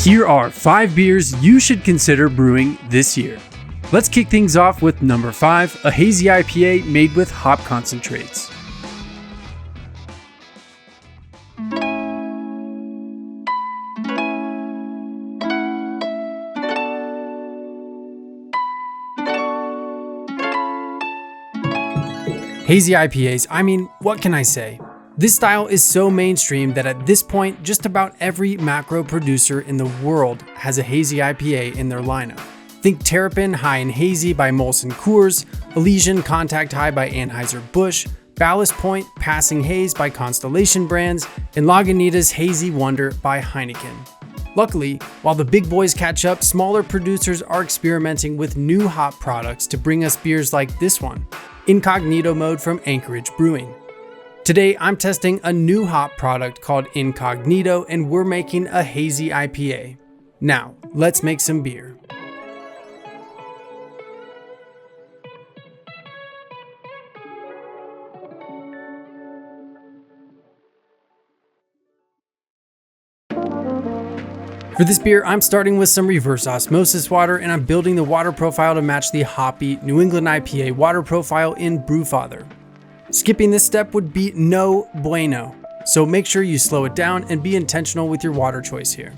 Here are 5 beers you should consider brewing this year. Let's kick things off with number 5, a Hazy IPA made with hop concentrates. Hazy IPAs, I mean, what can I say? This style is so mainstream that at this point, just about every macro producer in the world has a Hazy IPA in their lineup. Think Terrapin High and Hazy by Molson Coors, Elysian Contact High by Anheuser-Busch, Ballast Point Passing Haze by Constellation Brands, and Lagunitas Hazy Wonder by Heineken. Luckily, while the big boys catch up, smaller producers are experimenting with new hop products to bring us beers like this one, Incognito Mode from Anchorage Brewing. Today, I'm testing a new hop product called Incognito, and we're making a Hazy IPA. Now, let's make some beer. For this beer, I'm starting with some reverse osmosis water, and I'm building the water profile to match the hoppy New England IPA water profile in Brewfather. Skipping this step would be no bueno, so make sure you slow it down and be intentional with your water choice here.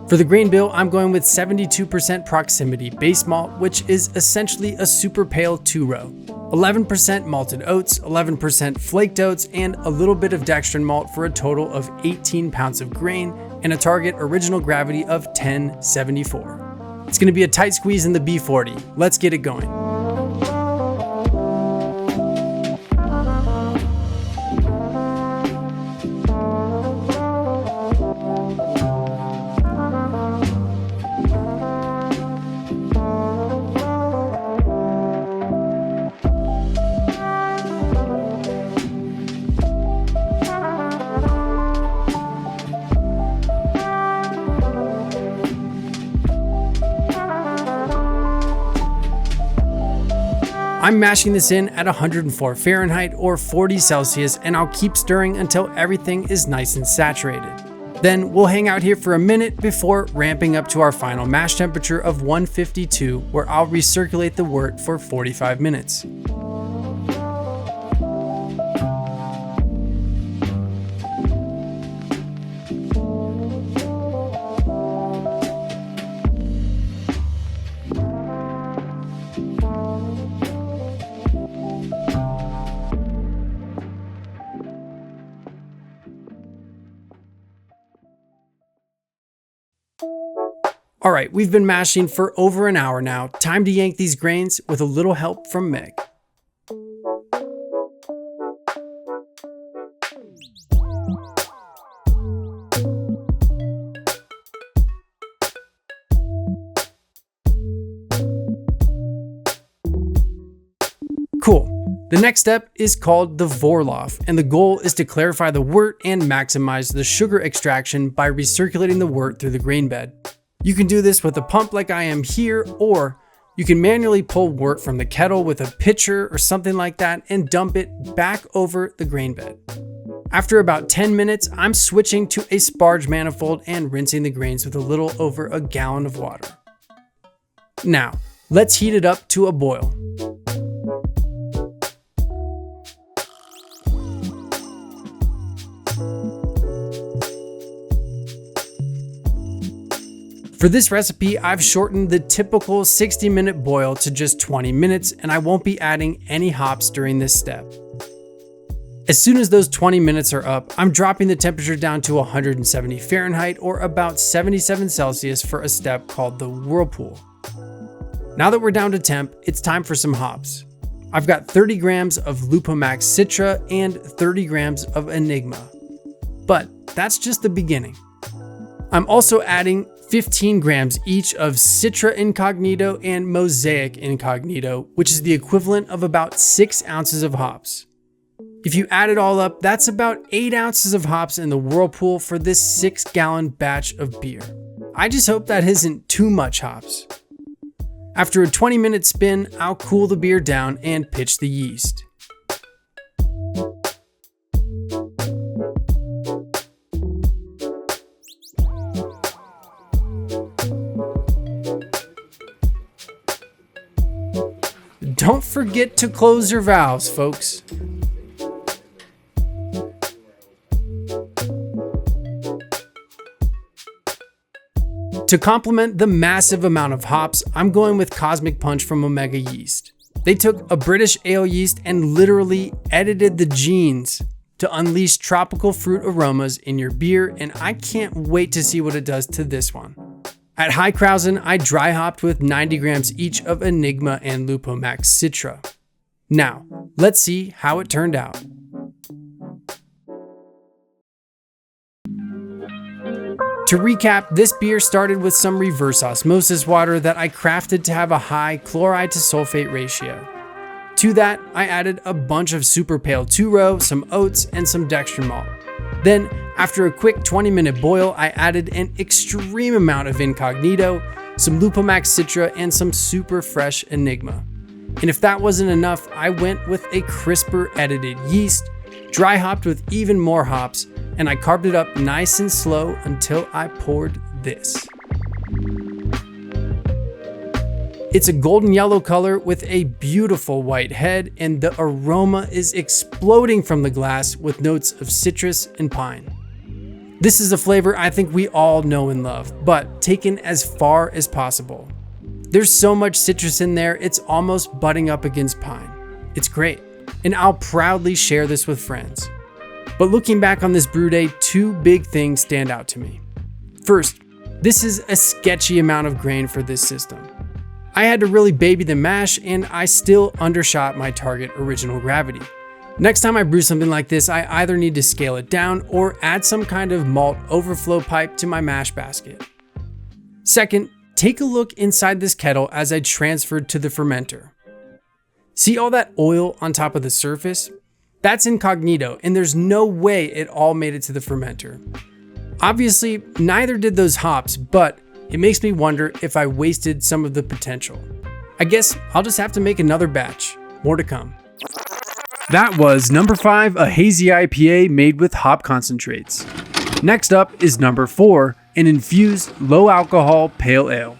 For the grain bill, I'm going with 72% proximity base malt, which is essentially a super pale 2-row, 11% malted oats, 11% flaked oats, and a little bit of dextrin malt for a total of 18 pounds of grain and a target original gravity of 1074. It's going to be a tight squeeze in the B40. Let's get it going. I'm mashing this in at 104 Fahrenheit or 40 Celsius, and I'll keep stirring until everything is nice and saturated. Then we'll hang out here for a minute before ramping up to our final mash temperature of 152, where I'll recirculate the wort for 45 minutes. Alright, we've been mashing for over an hour now. Time to yank these grains with a little help from Meg. Cool. The next step is called the Vorlauf, and the goal is to clarify the wort and maximize the sugar extraction by recirculating the wort through the grain bed. You can do this with a pump like I am here, or you can manually pull wort from the kettle with a pitcher or something like that and dump it back over the grain bed. After about 10 minutes, I'm switching to a sparge manifold and rinsing the grains with a little over a gallon of water. Now, let's heat it up to a boil. For this recipe, I've shortened the typical 60-minute boil to just 20 minutes, and I won't be adding any hops during this step. As soon as those 20 minutes are up, I'm dropping the temperature down to 170 Fahrenheit or about 77 Celsius for a step called the whirlpool. Now that we're down to temp, it's time for some hops. I've got 30 grams of Lupomax Citra and 30 grams of Enigma. But that's just the beginning. I'm also adding 15 grams each of Citra Incognito and Mosaic Incognito, which is the equivalent of about 6 ounces of hops. If you add it all up, that's about 8 ounces of hops in the whirlpool for this 6-gallon batch of beer. I just hope that isn't too much hops. After a 20-minute spin, I'll cool the beer down and pitch the yeast. don't forget to close your valves, folks. To complement the massive amount of hops, I'm going with Cosmic Punch from Omega Yeast. They took a British ale yeast and literally edited the genes to unleash tropical fruit aromas in your beer, and I can't wait to see what it does to this one. At Heikrausen, I dry hopped with 90 grams each of Enigma and Lupo Max Citra. Now, let's see how it turned out. To recap, this beer started with some reverse osmosis water that I crafted to have a high chloride to sulfate ratio. To that, I added a bunch of super pale 2-row, some oats, and some dextrin malt. Then, after a quick 20-minute boil, I added an extreme amount of Incognito, some Lupo Max Citra, and some super fresh Enigma. And if that wasn't enough, I went with a crisper edited yeast, dry hopped with even more hops, and I carved it up nice and slow until I poured this. It's a golden yellow color with a beautiful white head, and the aroma is exploding from the glass with notes of citrus and pine. This is a flavor I think we all know and love, but taken as far as possible. There's so much citrus in there, it's almost butting up against pine. It's great, and I'll proudly share this with friends. But looking back on this brew day, two big things stand out to me. First, this is a sketchy amount of grain for this system. I had to really baby the mash, and I still undershot my target original gravity. Next time I brew something like this, I either need to scale it down or add some kind of malt overflow pipe to my mash basket. Second, take a look inside this kettle as I transferred to the fermenter. See all that oil on top of the surface? That's incognito, and there's no way it all made it to the fermenter. Obviously, neither did those hops, but it makes me wonder if I wasted some of the potential. I guess I'll just have to make another batch. More to come. That was number 5, a hazy IPA made with hop concentrates. Next up is number 4, an infused low alcohol pale ale.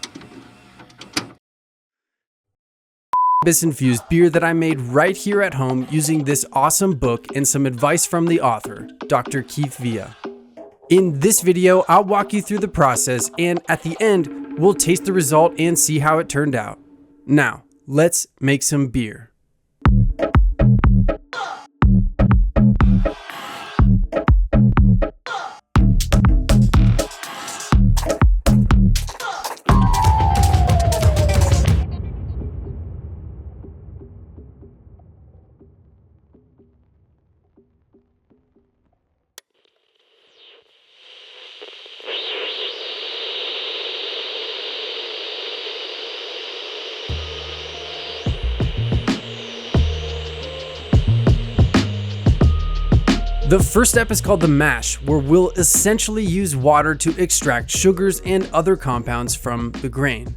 This infused beer that I made right here at home using this awesome book and some advice from the author, Dr. Keith Villa. In this video, I'll walk you through the process, and at the end, we'll taste the result and see how it turned out. Now, let's make some beer. The first step is called the mash, where we'll essentially use water to extract sugars and other compounds from the grain.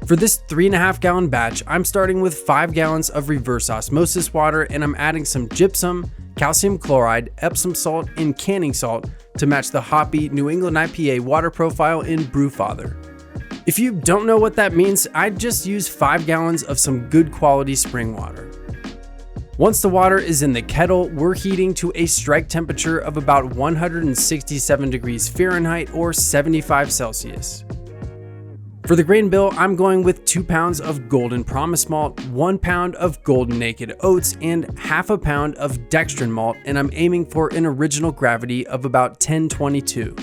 For this 3.5 gallon batch, I'm starting with 5 gallons of reverse osmosis water, and I'm adding some gypsum, calcium chloride, Epsom salt, and canning salt to match the hoppy New England IPA water profile in Brewfather. If you don't know what that means, I'd just use 5 gallons of some good quality spring water. Once the water is in the kettle, we're heating to a strike temperature of about 167 degrees Fahrenheit or 75 Celsius. For the grain bill, I'm going with 2 pounds of Golden Promise malt, 1 pound of Golden Naked Oats, and half a pound of dextrin malt, and I'm aiming for an original gravity of about 1022.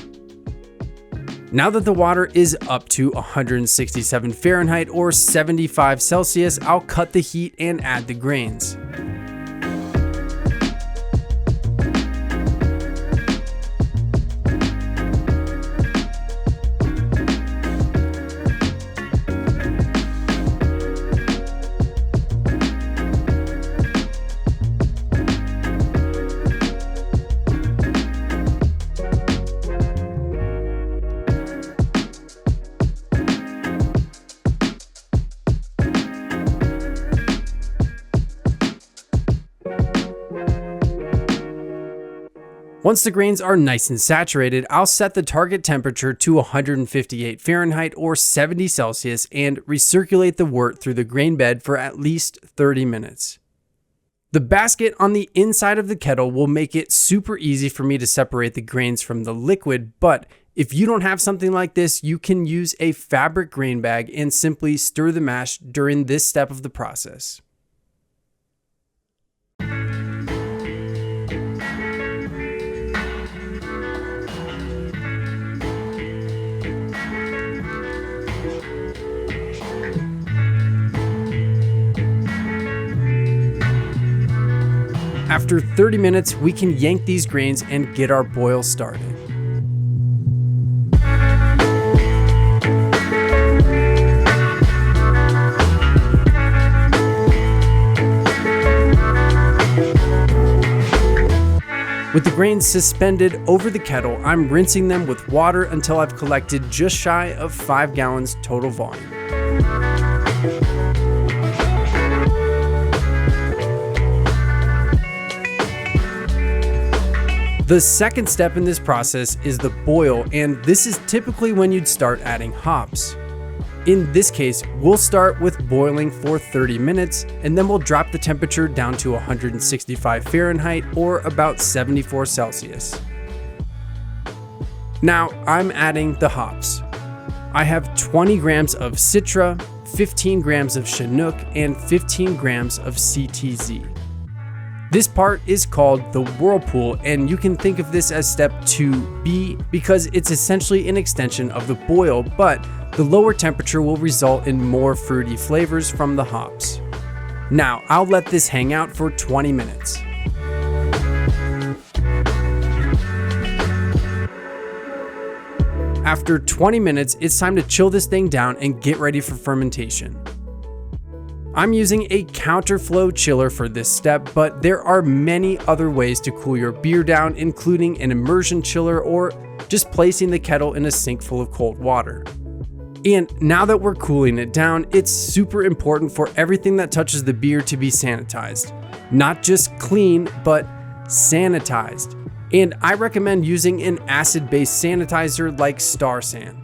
Now that the water is up to 167 Fahrenheit or 75 Celsius, I'll cut the heat and add the grains. Once the grains are nice and saturated, I'll set the target temperature to 158 Fahrenheit or 70 Celsius and recirculate the wort through the grain bed for at least 30 minutes. The basket on the inside of the kettle will make it super easy for me to separate the grains from the liquid, but if you don't have something like this, you can use a fabric grain bag and simply stir the mash during this step of the process. After 30 minutes, we can yank these grains and get our boil started. With the grains suspended over the kettle, I'm rinsing them with water until I've collected just shy of 5 gallons total volume. The second step in this process is the boil, and this is typically when you'd start adding hops. In this case, we'll start with boiling for 30 minutes, and then we'll drop the temperature down to 165 Fahrenheit or about 74 Celsius. Now I'm adding the hops. I have 20 grams of Citra, 15 grams of Chinook, and 15 grams of CTZ. This part is called the whirlpool, and you can think of this as step 2B because it's essentially an extension of the boil, but the lower temperature will result in more fruity flavors from the hops. Now, I'll let this hang out for 20 minutes. After 20 minutes, it's time to chill this thing down and get ready for fermentation. I'm using a counterflow chiller for this step, but there are many other ways to cool your beer down, including an immersion chiller or just placing the kettle in a sink full of cold water. And now that we're cooling it down, it's super important for everything that touches the beer to be sanitized. Not just clean, but sanitized. And I recommend using an acid-based sanitizer like Star San.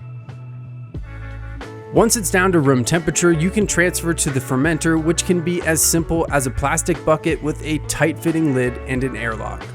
Once it's down to room temperature, you can transfer to the fermenter, which can be as simple as a plastic bucket with a tight-fitting lid and an airlock.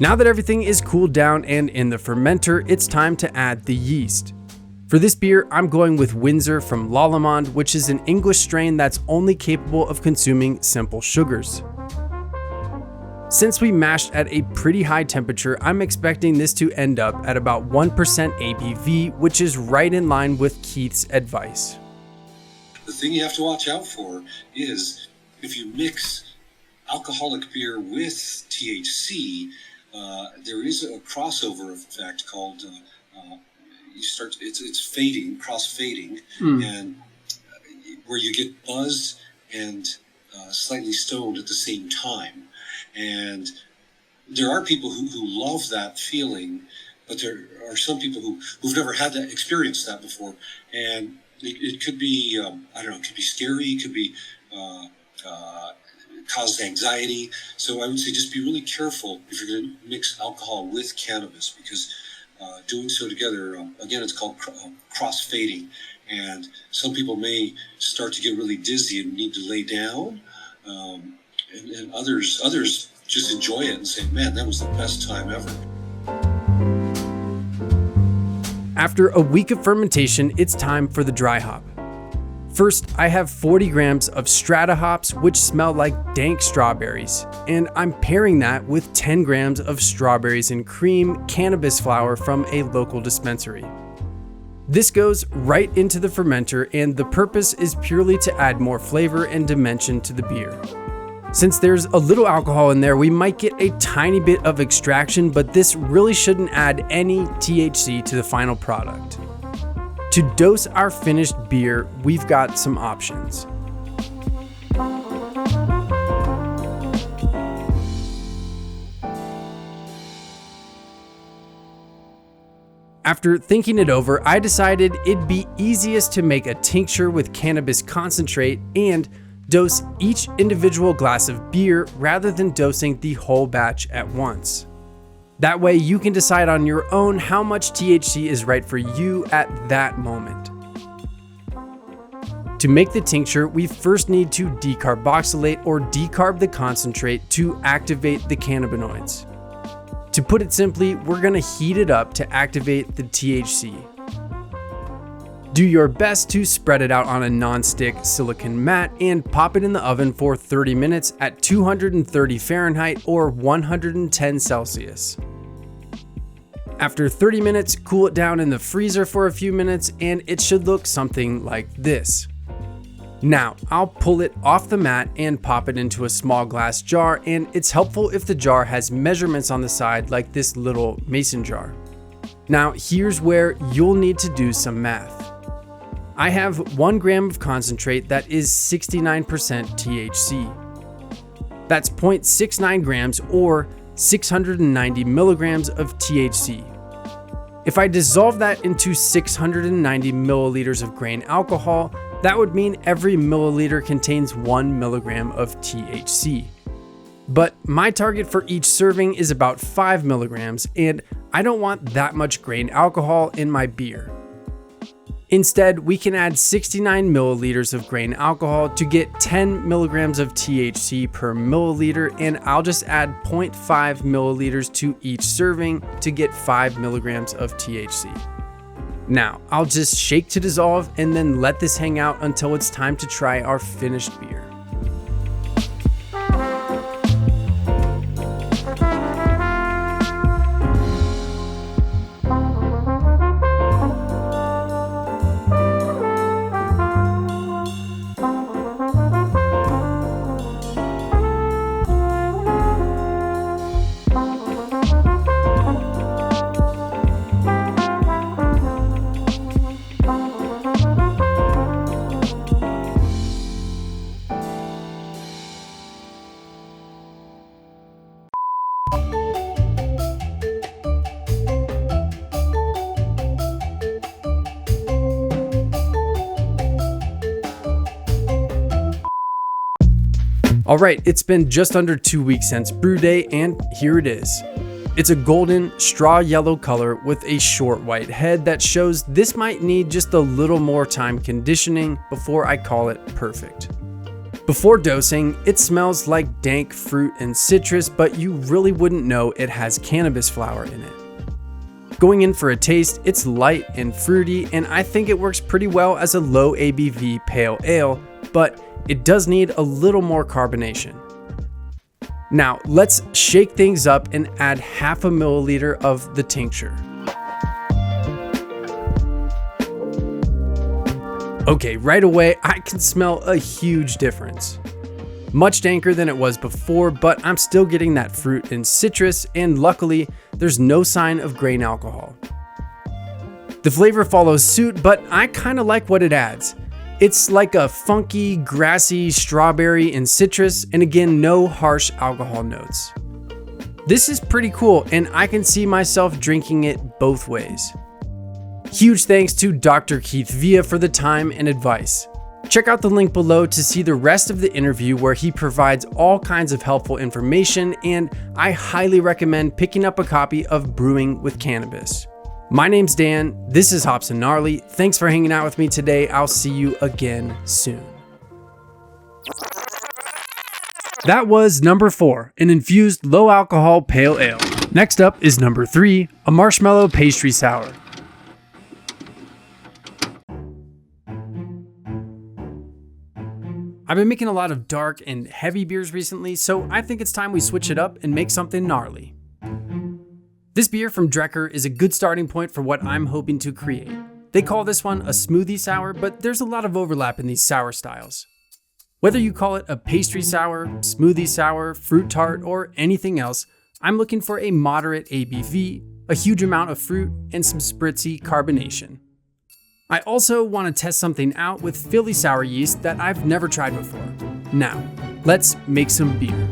Now that everything is cooled down and in the fermenter, it's time to add the yeast. For this beer, I'm going with Windsor from Lallemand, which is an English strain that's only capable of consuming simple sugars. Since we mashed at a pretty high temperature, I'm expecting this to end up at about 1% ABV, which is right in line with Keith's advice. The thing you have to watch out for is if you mix alcoholic beer with THC, there is a crossover effect called it's fading, cross fading, and where you get buzzed and slightly stoned at the same time. And there are people who love that feeling, but there are some people who've never had that, experienced that before, and it could be it could be scary, it could be cause anxiety. So I would say just be really careful if you're going to mix alcohol with cannabis, because doing so together, again, it's called cross-fading. And some people may start to get really dizzy and need to lay down. And others just enjoy it and say, man, that was the best time ever. After a week of fermentation, it's time for the dry hop. First, I have 40 grams of Strata hops, which smell like dank strawberries, and I'm pairing that with 10 grams of strawberries and cream cannabis flower from a local dispensary. This goes right into the fermenter, and the purpose is purely to add more flavor and dimension to the beer. Since there's a little alcohol in there, we might get a tiny bit of extraction, but this really shouldn't add any THC to the final product. To dose our finished beer, we've got some options. After thinking it over, I decided it'd be easiest to make a tincture with cannabis concentrate and dose each individual glass of beer rather than dosing the whole batch at once. That way you can decide on your own how much THC is right for you at that moment. To make the tincture, we first need to decarboxylate or decarb the concentrate to activate the cannabinoids. To put it simply, we're going to heat it up to activate the THC. Do your best to spread it out on a non-stick silicone mat and pop it in the oven for 30 minutes at 230 Fahrenheit or 110 Celsius. After 30 minutes, cool it down in the freezer for a few minutes and it should look something like this. Now, I'll pull it off the mat and pop it into a small glass jar, and it's helpful if the jar has measurements on the side like this little mason jar. Now, here's where you'll need to do some math. I have 1 gram of concentrate that is 69% THC. That's 0.69 grams or 690 milligrams of THC. If I dissolve that into 690 milliliters of grain alcohol, that would mean every milliliter contains 1 milligram of THC. But my target for each serving is about 5 milligrams, and I don't want that much grain alcohol in my beer. Instead, we can add 69 milliliters of grain alcohol to get 10 milligrams of THC per milliliter, and I'll just add 0.5 milliliters to each serving to get 5 milligrams of THC. Now, I'll just shake to dissolve and then let this hang out until it's time to try our finished beer. Alright, it's been just under 2 weeks since brew day, and here it is. It's a golden, straw yellow color with a short white head that shows this might need just a little more time conditioning before I call it perfect. Before dosing, it smells like dank fruit and citrus, but you really wouldn't know it has cannabis flower in it. Going in for a taste, it's light and fruity, and I think it works pretty well as a low ABV pale ale, but it does need a little more carbonation. Now, let's shake things up and add half a milliliter of the tincture. Okay, right away, I can smell a huge difference. Much danker than it was before, but I'm still getting that fruit and citrus, and luckily, there's no sign of grain alcohol. The flavor follows suit, but I kinda like what it adds. It's like a funky, grassy strawberry and citrus, and again, no harsh alcohol notes. This is pretty cool, and I can see myself drinking it both ways. Huge thanks to Dr. Keith Villa for the time and advice. Check out the link below to see the rest of the interview where he provides all kinds of helpful information, and I highly recommend picking up a copy of Brewing with Cannabis. My name's Dan, this is Hops and Gnarly. Thanks for hanging out with me today. I'll see you again soon. That was number 4, an infused low alcohol pale ale. Next up is number 3, a Marshmallow Pastry Sour. I've been making a lot of dark and heavy beers recently, so I think it's time we switch it up and make something gnarly. This beer from Drecker is a good starting point for what I'm hoping to create. They call this one a smoothie sour, but there's a lot of overlap in these sour styles. Whether you call it a pastry sour, smoothie sour, fruit tart, or anything else, I'm looking for a moderate ABV, a huge amount of fruit, and some spritzy carbonation. I also want to test something out with Philly sour yeast that I've never tried before. Now, let's make some beer.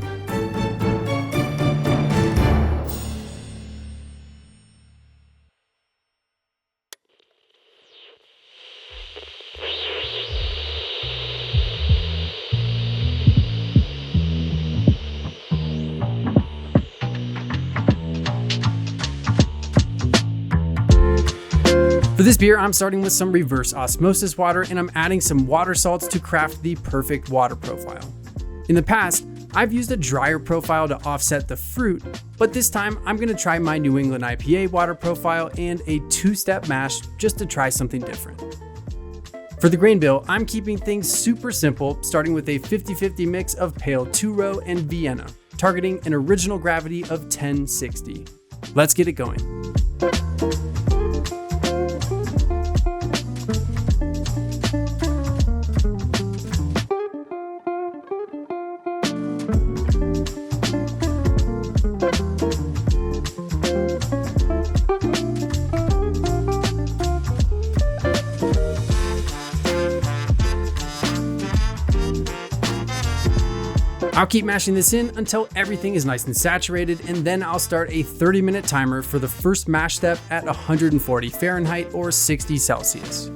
this beer, I'm starting with some reverse osmosis water, and I'm adding some water salts to craft the perfect water profile. In the past, I've used a drier profile to offset the fruit, but this time I'm going to try my New England IPA water profile and a 2-step mash just to try something different. For the grain bill, I'm keeping things super simple, starting with a 50-50 mix of pale 2-row and Vienna, targeting an original gravity of 1060. Let's get it going. I'll keep mashing this in until everything is nice and saturated, and then I'll start a 30-minute timer for the first mash step at 140 Fahrenheit or 60 Celsius.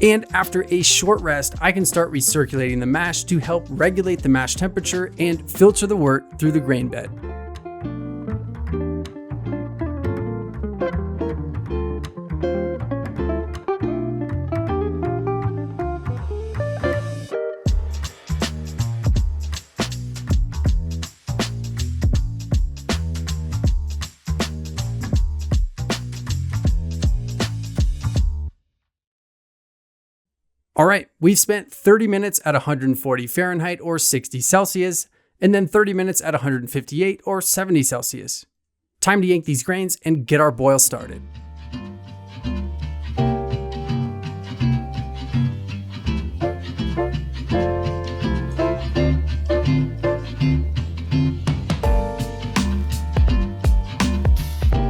And after a short rest, I can start recirculating the mash to help regulate the mash temperature and filter the wort through the grain bed. All right, we've spent 30 minutes at 140 Fahrenheit or 60 Celsius, and then 30 minutes at 158 or 70 Celsius. Time to yank these grains and get our boil started.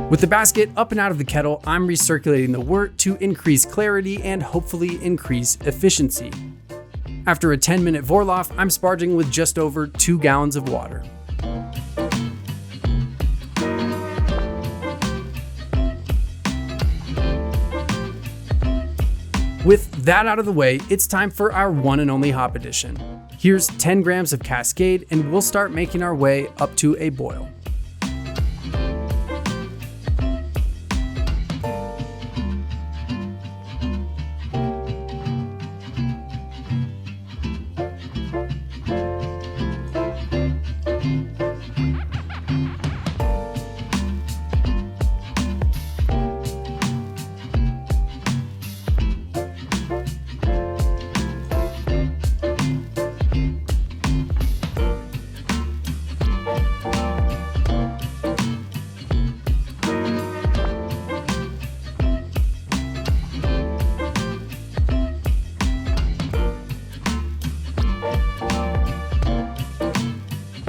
With the basket up and out of the kettle, I'm recirculating the wort to increase clarity and hopefully increase efficiency. After a 10-minute Vorlauf, I'm sparging with just over 2 gallons of water. With that out of the way, it's time for our one and only hop addition. Here's 10 grams of Cascade, and we'll start making our way up to a boil.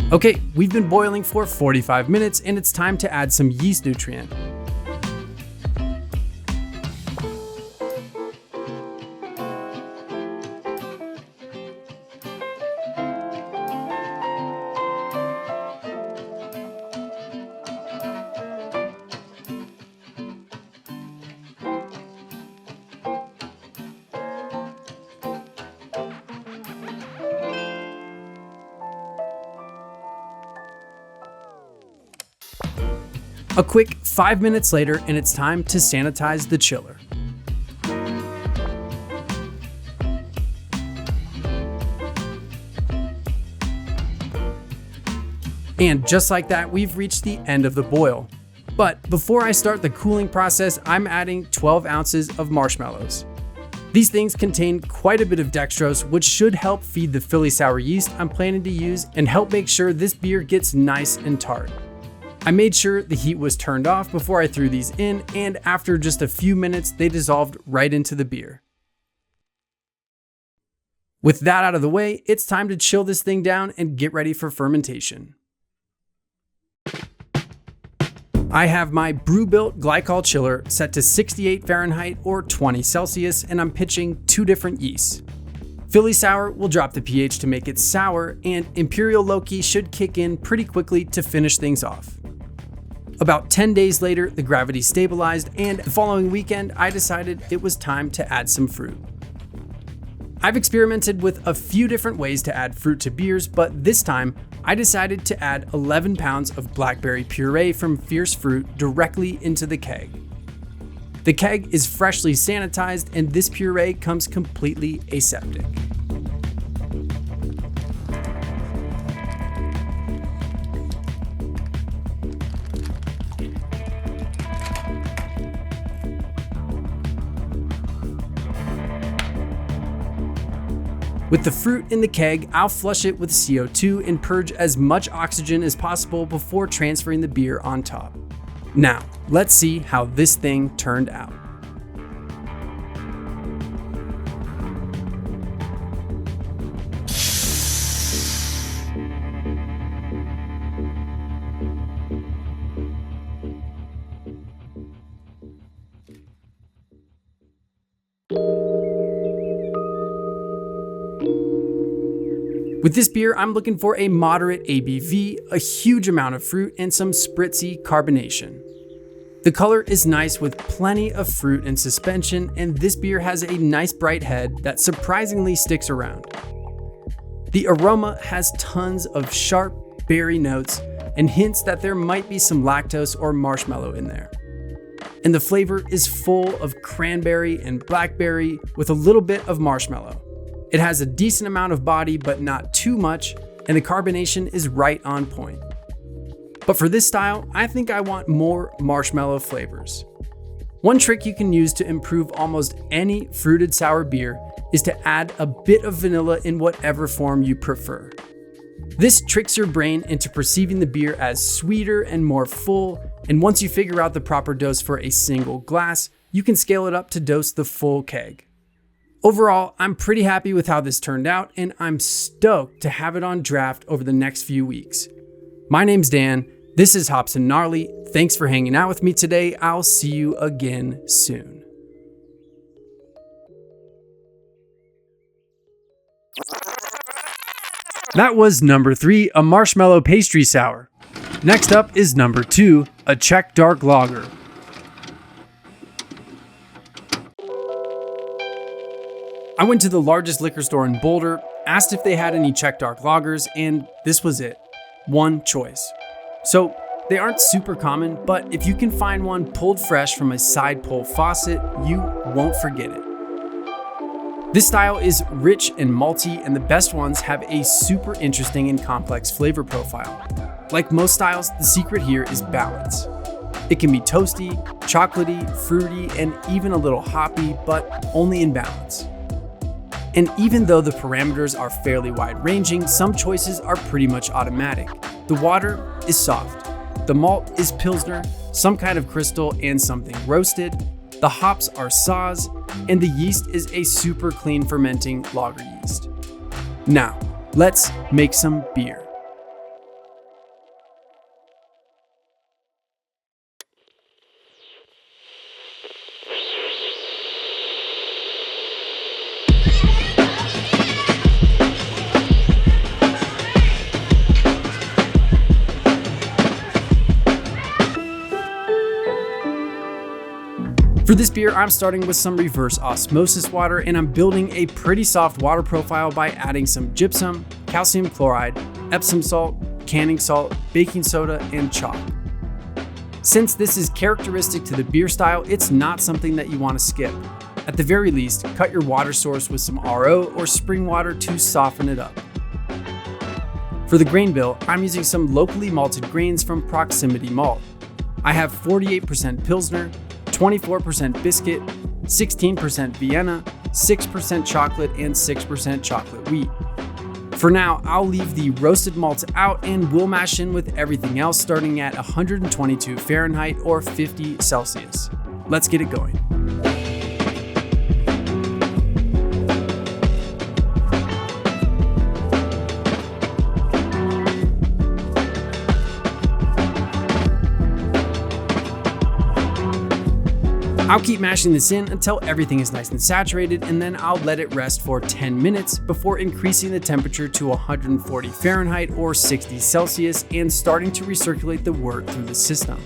Okay, we've been boiling for 45 minutes and it's time to add some yeast nutrient. A quick 5 minutes later, and it's time to sanitize the chiller. And just like that, we've reached the end of the boil. But before I start the cooling process, I'm adding 12 ounces of marshmallows. These things contain quite a bit of dextrose, which should help feed the Philly sour yeast I'm planning to use and help make sure this beer gets nice and tart. I made sure the heat was turned off before I threw these in, and after just a few minutes, they dissolved right into the beer. With that out of the way, it's time to chill this thing down and get ready for fermentation. I have my BREWBUILT glycol chiller set to 68 Fahrenheit or 20 Celsius, and I'm pitching 2 different yeasts. Philly Sour will drop the pH to make it sour, and Imperial Loki should kick in pretty quickly to finish things off. About 10 days later, the gravity stabilized, and the following weekend, I decided it was time to add some fruit. I've experimented with a few different ways to add fruit to beers, but this time, I decided to add 11 pounds of blackberry puree from Fierce Fruit directly into the keg. The keg is freshly sanitized, and this puree comes completely aseptic. With the fruit in the keg, I'll flush it with CO2 and purge as much oxygen as possible before transferring the beer on top. Now, let's see how this thing turned out. With this beer, I'm looking for a moderate ABV, a huge amount of fruit, and some spritzy carbonation. The color is nice with plenty of fruit and suspension, and this beer has a nice bright head that surprisingly sticks around. The aroma has tons of sharp berry notes and hints that there might be some lactose or marshmallow in there. And the flavor is full of cranberry and blackberry with a little bit of marshmallow. It has a decent amount of body, but not too much, and the carbonation is right on point. But for this style, I think I want more marshmallow flavors. One trick you can use to improve almost any fruited sour beer is to add a bit of vanilla in whatever form you prefer. This tricks your brain into perceiving the beer as sweeter and more full, and once you figure out the proper dose for a single glass, you can scale it up to dose the full keg. Overall, I'm pretty happy with how this turned out, and I'm stoked to have it on draft over the next few weeks. My name's Dan, this is Hops and Gnarly. Thanks for hanging out with me today. I'll see you again soon. That was number 3, a Marshmallow Pastry Sour. Next up is number 2, a Czech Dark Lager. I went to the largest liquor store in Boulder, asked if they had any Czech Dark Lagers, and this was it. One choice. So, they aren't super common, but if you can find one pulled fresh from a side pull faucet, you won't forget it. This style is rich and malty, and the best ones have a super interesting and complex flavor profile. Like most styles, the secret here is balance. It can be toasty, chocolatey, fruity, and even a little hoppy, but only in balance. And even though the parameters are fairly wide-ranging, some choices are pretty much automatic. The water is soft, the malt is Pilsner, some kind of crystal, and something roasted. The hops are Saaz, and the yeast is a super clean fermenting lager yeast. Now, let's make some beer. For this beer, I'm starting with some reverse osmosis water, and I'm building a pretty soft water profile by adding some gypsum, calcium chloride, Epsom salt, canning salt, baking soda, and chalk. Since this is characteristic to the beer style, it's not something that you want to skip. At the very least, cut your water source with some RO or spring water to soften it up. For the grain bill, I'm using some locally malted grains from Proximity Malt. I have 48% Pilsner, 24% biscuit, 16% Vienna, 6% chocolate, and 6% chocolate wheat. For now, I'll leave the roasted malts out and we'll mash in with everything else starting at 122 Fahrenheit or 50 Celsius. Let's get it going. I'll keep mashing this in until everything is nice and saturated, and then I'll let it rest for 10 minutes before increasing the temperature to 140 Fahrenheit or 60 Celsius and starting to recirculate the wort through the system.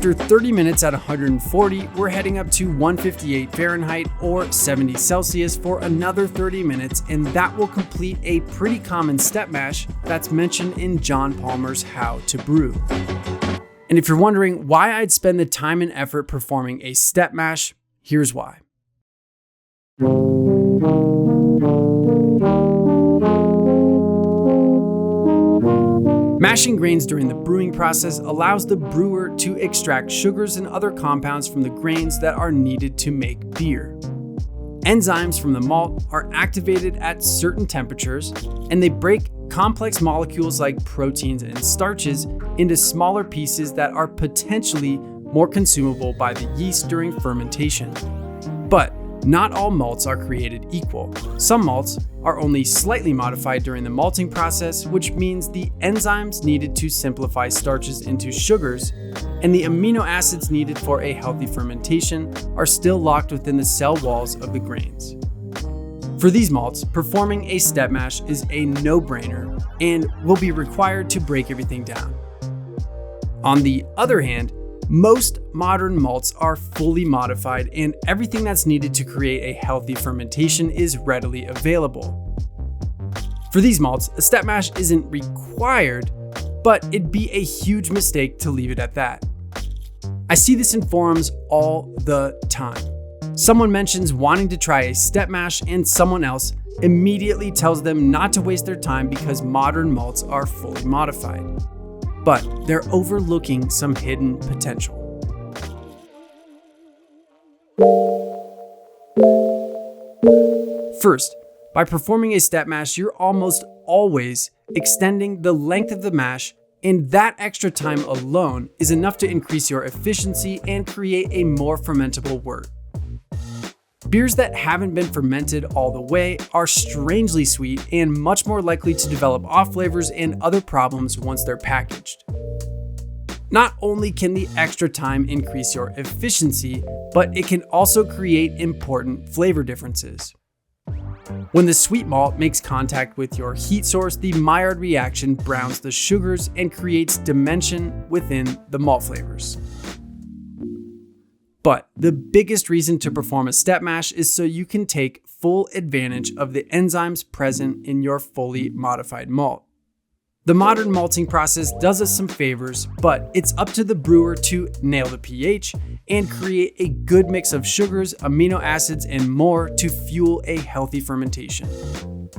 After 30 minutes at 140, we're heading up to 158 Fahrenheit or 70 Celsius for another 30 minutes, and that will complete a pretty common step mash that's mentioned in John Palmer's How to Brew. And if you're wondering why I'd spend the time and effort performing a step mash, here's why. Mashing grains during the brewing process allows the brewer to extract sugars and other compounds from the grains that are needed to make beer. Enzymes from the malt are activated at certain temperatures, and they break complex molecules like proteins and starches into smaller pieces that are potentially more consumable by the yeast during fermentation. But not all malts are created equal. Some malts are only slightly modified during the malting process, which means the enzymes needed to simplify starches into sugars and the amino acids needed for a healthy fermentation are still locked within the cell walls of the grains. For these malts, performing a step mash is a no-brainer and will be required to break everything down. On the other hand, most modern malts are fully modified and everything that's needed to create a healthy fermentation is readily available. For these malts, a step mash isn't required, but it'd be a huge mistake to leave it at that. I see this in forums all the time. Someone mentions wanting to try a step mash and someone else immediately tells them not to waste their time because modern malts are fully modified. But they're overlooking some hidden potential. First, by performing a step mash, you're almost always extending the length of the mash, and that extra time alone is enough to increase your efficiency and create a more fermentable wort. Beers that haven't been fermented all the way are strangely sweet and much more likely to develop off flavors and other problems once they're packaged. Not only can the extra time increase your efficiency, but it can also create important flavor differences. When the sweet malt makes contact with your heat source, the Maillard reaction browns the sugars and creates dimension within the malt flavors. But the biggest reason to perform a step mash is so you can take full advantage of the enzymes present in your fully modified malt. The modern malting process does us some favors, but it's up to the brewer to nail the pH and create a good mix of sugars, amino acids, and more to fuel a healthy fermentation.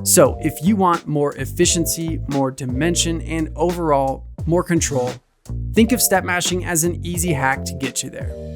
So if you want more efficiency, more dimension, and overall more control, think of step mashing as an easy hack to get you there.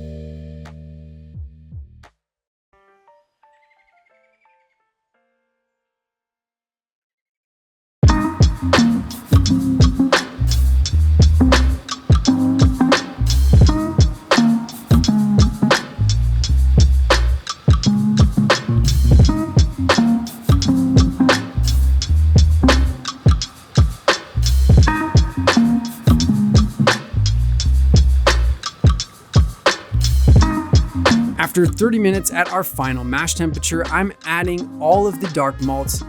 After 30 minutes at our final mash temperature, I'm adding all of the dark malts,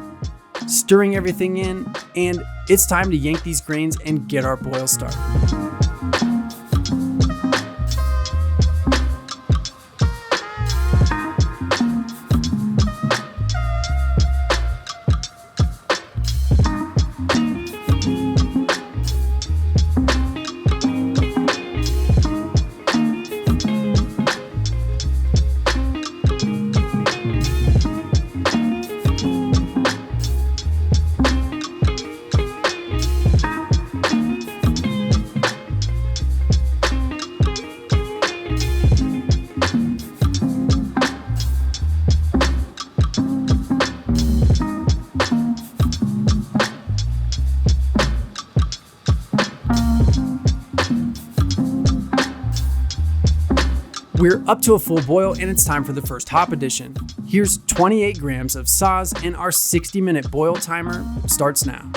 stirring everything in, and it's time to yank these grains and get our boil started. We're up to a full boil and it's time for the first hop addition. Here's 28 grams of Saaz and our 60-minute boil timer starts now.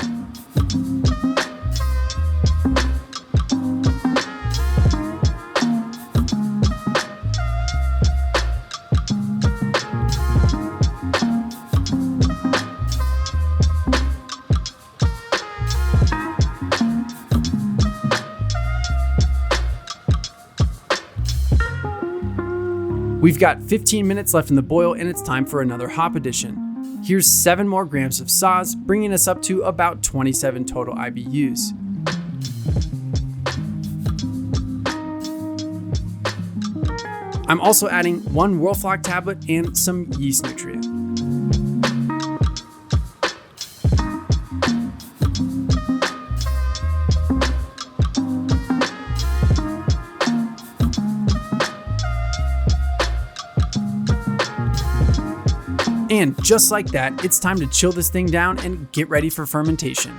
We've got 15 minutes left in the boil and it's time for another hop addition. Here's 7 more grams of Saaz, bringing us up to about 27 total IBUs. I'm also adding 1 Whirlfloc tablet and some yeast nutria. And just like that, it's time to chill this thing down and get ready for fermentation.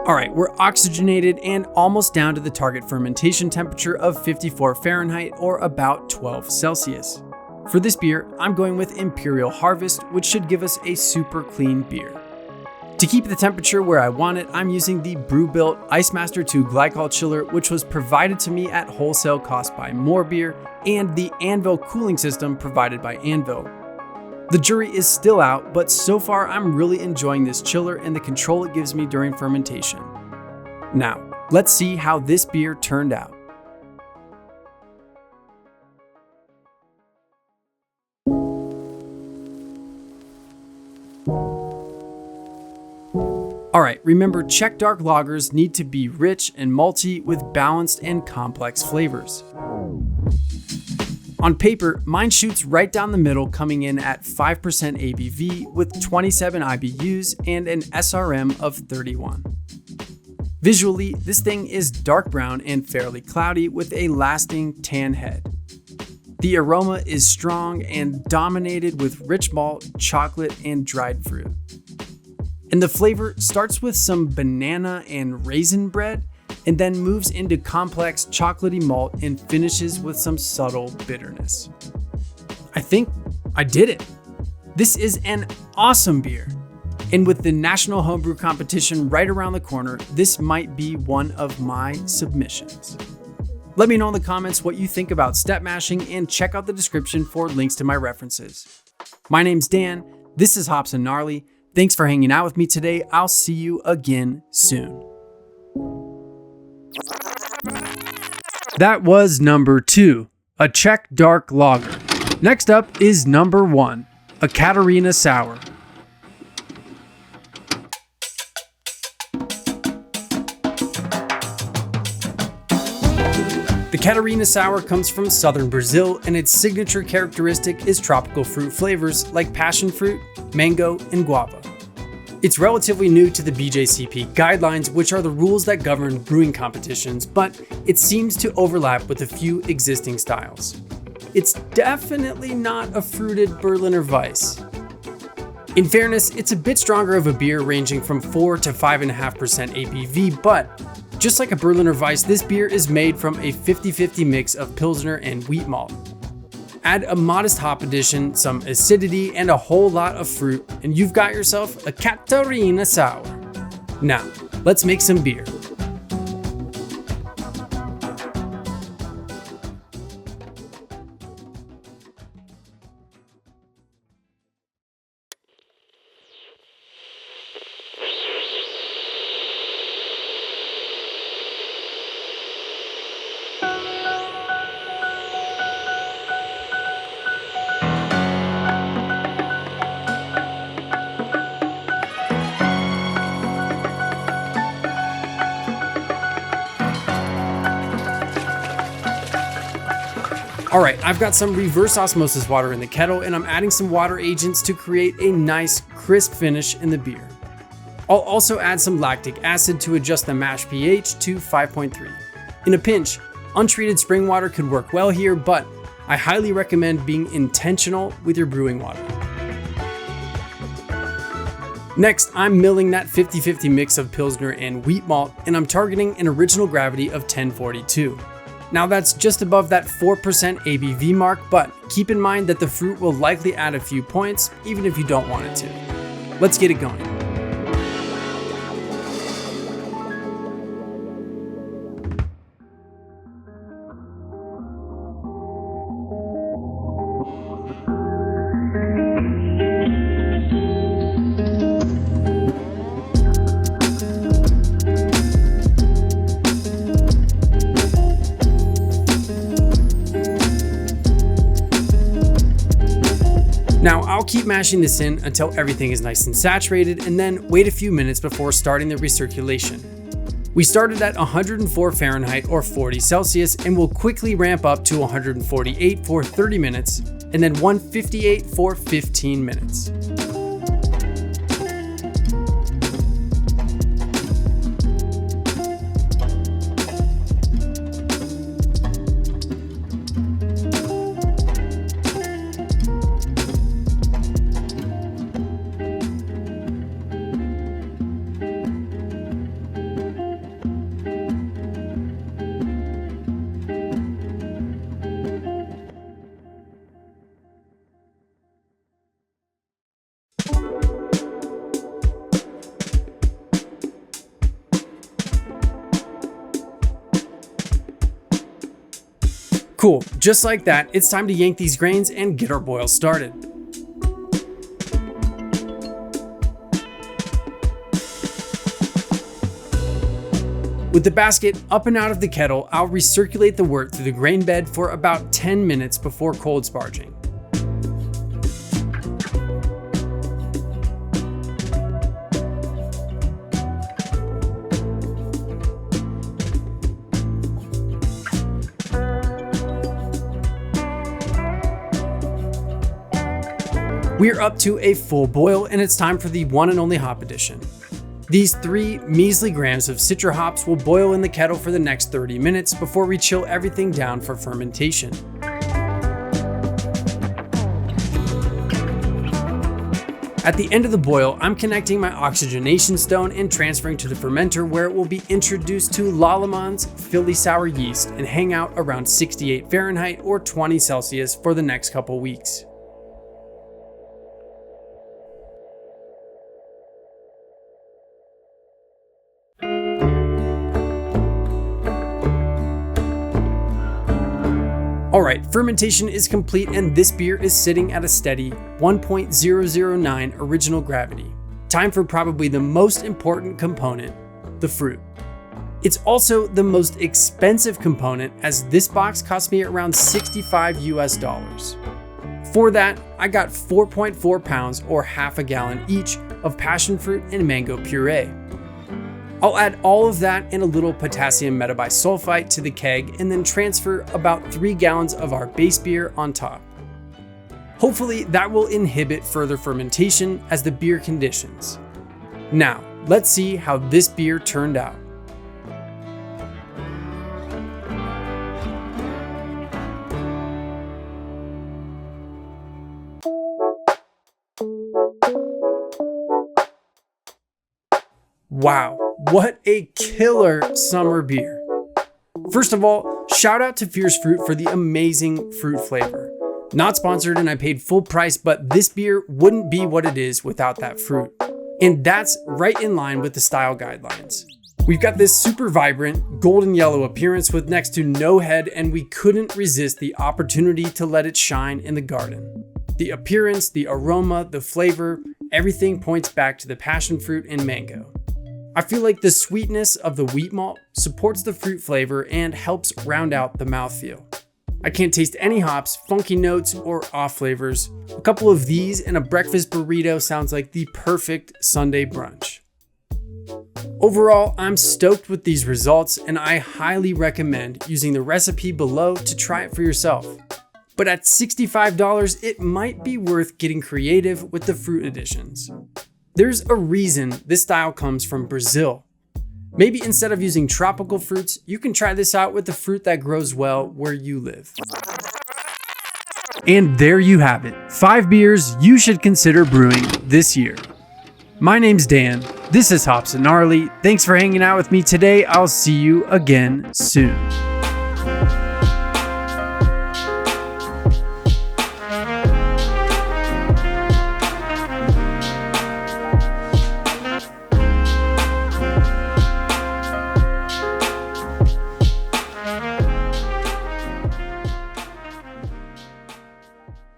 Alright, we're oxygenated and almost down to the target fermentation temperature of 54 Fahrenheit or about 12 Celsius. For this beer, I'm going with Imperial Harvest, which should give us a super clean beer. To keep the temperature where I want it, I'm using the BREWBUILT Ice Master 2 glycol chiller, which was provided to me at wholesale cost by More Beer, and the Anvil cooling system provided by Anvil. The jury is still out, but so far I'm really enjoying this chiller and the control it gives me during fermentation. Now, let's see how this beer turned out. Alright, remember Czech Dark Lagers need to be rich and malty with balanced and complex flavors. On paper, mine shoots right down the middle, coming in at 5% ABV with 27 IBUs and an SRM of 31. Visually, this thing is dark brown and fairly cloudy with a lasting tan head. The aroma is strong and dominated with rich malt, chocolate, and dried fruit. And the flavor starts with some banana and raisin bread, and then moves into complex chocolatey malt and finishes with some subtle bitterness. I think I did it. This is an awesome beer. And with the National Homebrew Competition right around the corner, this might be one of my submissions. Let me know in the comments what you think about step mashing and check out the description for links to my references. My name's Dan, this is Hops and Gnarly. Thanks for hanging out with me today. I'll see you again soon. That was number 2, a Czech Dark Lager. Next up is number 1, a Catharina Sour. The Catharina Sour comes from southern Brazil, and its signature characteristic is tropical fruit flavors like passion fruit, mango, and guava. It's relatively new to the BJCP guidelines, which are the rules that govern brewing competitions, but it seems to overlap with a few existing styles. It's definitely not a fruited Berliner Weiss. In fairness, it's a bit stronger of a beer, ranging from 4 to 5.5% ABV, but just like a Berliner Weiss, this beer is made from a 50-50 mix of Pilsner and wheat malt. Add a modest hop addition, some acidity, and a whole lot of fruit, and you've got yourself a Catharina Sour. Now, let's make some beer. Alright, I've got some reverse osmosis water in the kettle, and I'm adding some water agents to create a nice, crisp finish in the beer. I'll also add some lactic acid to adjust the mash pH to 5.3. In a pinch, untreated spring water could work well here, but I highly recommend being intentional with your brewing water. Next, I'm milling that 50-50 mix of Pilsner and wheat malt, and I'm targeting an original gravity of 1042. Now that's just above that 4% ABV mark, but keep in mind that the fruit will likely add a few points, even if you don't want it to. Let's get it going. I'll keep mashing this in until everything is nice and saturated, and then wait a few minutes before starting the recirculation. We started at 104 Fahrenheit or 40 Celsius and will quickly ramp up to 148 for 30 minutes and then 158 for 15 minutes. Cool, just like that, it's time to yank these grains and get our boil started. With the basket up and out of the kettle, I'll recirculate the wort through the grain bed for about 10 minutes before cold sparging. We're up to a full boil and it's time for the one and only hop addition. These 3 measly grams of Citra hops will boil in the kettle for the next 30 minutes before we chill everything down for fermentation. At the end of the boil, I'm connecting my oxygenation stone and transferring to the fermenter where it will be introduced to Lallemand Philly sour yeast and hang out around 68 Fahrenheit or 20 Celsius for the next couple weeks. Alright, fermentation is complete and this beer is sitting at a steady 1.009 original gravity. Time for probably the most important component, the fruit. It's also the most expensive component as this box cost me around $65 US. For that, I got 4.4 pounds or half a gallon each of passion fruit and mango puree. I'll add all of that and a little potassium metabisulfite to the keg and then transfer about 3 gallons of our base beer on top. Hopefully that will inhibit further fermentation as the beer conditions. Now, let's see how this beer turned out. Wow, what a killer summer beer. First of all, shout out to Fierce Fruit for the amazing fruit flavor. Not sponsored and I paid full price, but this beer wouldn't be what it is without that fruit. And that's right in line with the style guidelines. We've got this super vibrant golden yellow appearance with next to no head, and we couldn't resist the opportunity to let it shine in the garden. The appearance, the aroma, the flavor, everything points back to the passion fruit and mango. I feel like the sweetness of the wheat malt supports the fruit flavor and helps round out the mouthfeel. I can't taste any hops, funky notes, or off flavors. A couple of these and a breakfast burrito sounds like the perfect Sunday brunch. Overall, I'm stoked with these results and I highly recommend using the recipe below to try it for yourself. But at $65, it might be worth getting creative with the fruit additions. There's a reason this style comes from Brazil. Maybe instead of using tropical fruits, you can try this out with the fruit that grows well where you live. And there you have it, 5 beers you should consider brewing this year. My name's Dan, this is Hops and Gnarly. Thanks for hanging out with me today. I'll see you again soon.